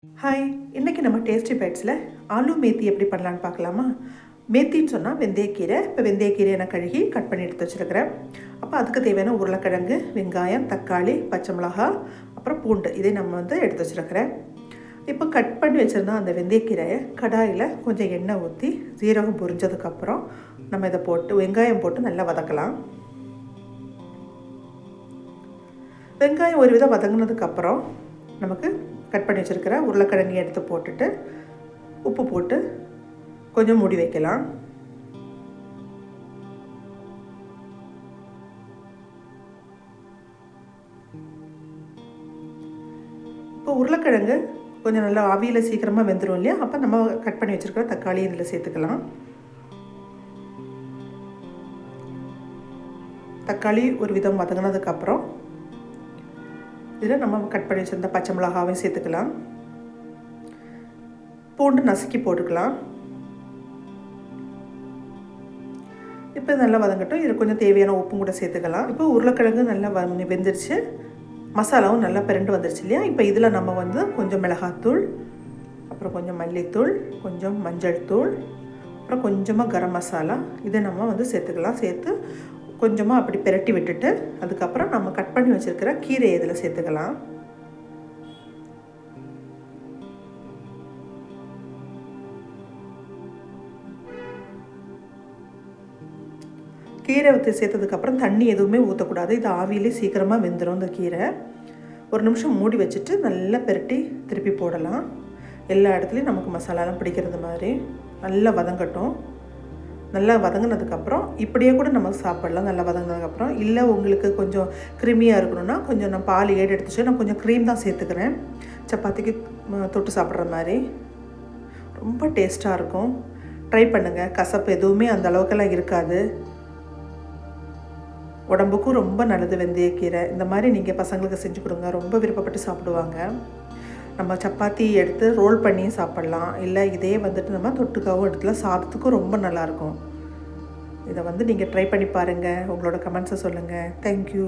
Hi, இன்றைக்கி நம்ம tasty பைட்ஸில் aloo methi எப்படி பண்ணலான்னு பார்க்கலாமா? மேத்தின்னு சொன்னால் வெந்தயக்கீரை. இப்போ வெந்தயக்கீரையை நான் கழுகி கட் பண்ணி எடுத்து வச்சுருக்கிறேன். அப்போ அதுக்கு தேவையான உருளைக்கிழங்கு, வெங்காயம், தக்காளி, பச்சை மிளகாய், அப்புறம் பூண்டு இதை நம்ம எடுத்து வச்சுருக்கிறேன். இப்போ கட் பண்ணி வச்சுருந்தா அந்த வெந்தயக்கீரையை கடாயில் கொஞ்சம் எண்ணெய் ஊற்றி சீரகம் பொரிஞ்சதுக்கப்புறம் நம்ம இதை போட்டு வெங்காயம் போட்டு நல்லா வதக்கலாம். வெங்காயம் ஒரு விதம் வதங்கினதுக்கப்புறம் நமக்கு கட் பண்ணி வச்சுருக்கிற உருளைக்கிழங்கு எடுத்து போட்டுட்டு உப்பு போட்டு கொஞ்சம் மூடி வைக்கலாம். இப்போ உருளைக்கிழங்கு கொஞ்சம் நல்லா ஆவியில் சீக்கிரமாக வெந்துடும் இல்லையா? அப்போ நம்ம கட் பண்ணி வச்சுருக்கிற தக்காளி இதில் சேர்த்துக்கலாம். தக்காளி ஒரு விதம் வதங்கினதுக்கப்புறம் இதில் நம்ம கட் பண்ணி வச்சுருந்த பச்சை மிளகாவையும் சேர்த்துக்கலாம். பூண்டு நசுக்கி போட்டுக்கலாம். இப்போ நல்லா வதங்கட்டும். இதில் கொஞ்சம் தேவையான உப்பும் கூட சேர்த்துக்கலாம். இப்போ உருளைக்கிழங்கு நல்லா வெந்துருச்சு, மசாலாவும் நல்லா பிறண்டு வந்துருச்சு இல்லையா? இப்போ இதில் நம்ம கொஞ்சம் மிளகாத்தூள், அப்புறம் கொஞ்சம் மல்லித்தூள், கொஞ்சம் மஞ்சள் தூள், அப்புறம் கொஞ்சமாக கரம் மசாலா இதை நம்ம சேர்த்துக்கலாம். சேர்த்து கொஞ்சமாக அப்படி பிரட்டி விட்டுட்டு அதுக்கப்புறம் நம்ம கட் பண்ணி வச்சுருக்கிற கீரையை இதில் சேர்த்துக்கலாம். கீரை ஊற்றி சேர்த்ததுக்கப்புறம் தண்ணி எதுவுமே ஊற்றக்கூடாது. இது ஆவியிலே சீக்கிரமாக வெந்துடும். இந்த கீரை ஒரு நிமிஷம் மூடி வச்சுட்டு நல்லா பிரட்டி திருப்பி போடலாம். எல்லா இடத்துலையும் நமக்கு மசாலாலாம் பிடிக்கிறது மாதிரி நல்லா வதங்கட்டும். நல்லா வதங்கினதுக்கப்புறம் இப்படியே கூட நம்ம சாப்பிடலாம். நல்லா வதங்கினதுக்கப்புறம் இல்லை உங்களுக்கு கொஞ்சம் க்ரீமியாக இருக்கணும்னா கொஞ்சம் நான் பால் எடுத்துச்சு நான் கொஞ்சம் க்ரீம் தான் சேர்த்துக்கிறேன். சப்பாத்திக்கு தொட்டு சாப்பிட்ற மாதிரி ரொம்ப டேஸ்ட்டாக இருக்கும். ட்ரை பண்ணுங்கள். கசப்பு எதுவுமே அந்த அளவுக்கெல்லாம் இருக்காது. உடம்புக்கும் ரொம்ப நல்லது வெந்தயக்கீரை. இந்த மாதிரி நீங்கள் பசங்களுக்கு செஞ்சு கொடுங்க, ரொம்ப விருப்பப்பட்டு சாப்பிடுவாங்க. நம்ம சப்பாத்தி எடுத்து ரோல் பண்ணி சாப்பிட்லாம். இல்லை இதே நம்ம தொட்டுக்காவும் எடுத்துலாம். சாதத்துக்கும் ரொம்ப நல்லாயிருக்கும். இதை நீங்கள் ட்ரை பண்ணி பாருங்கள். உங்களோட கமெண்ட்ஸை சொல்லுங்கள். தேங்க்யூ.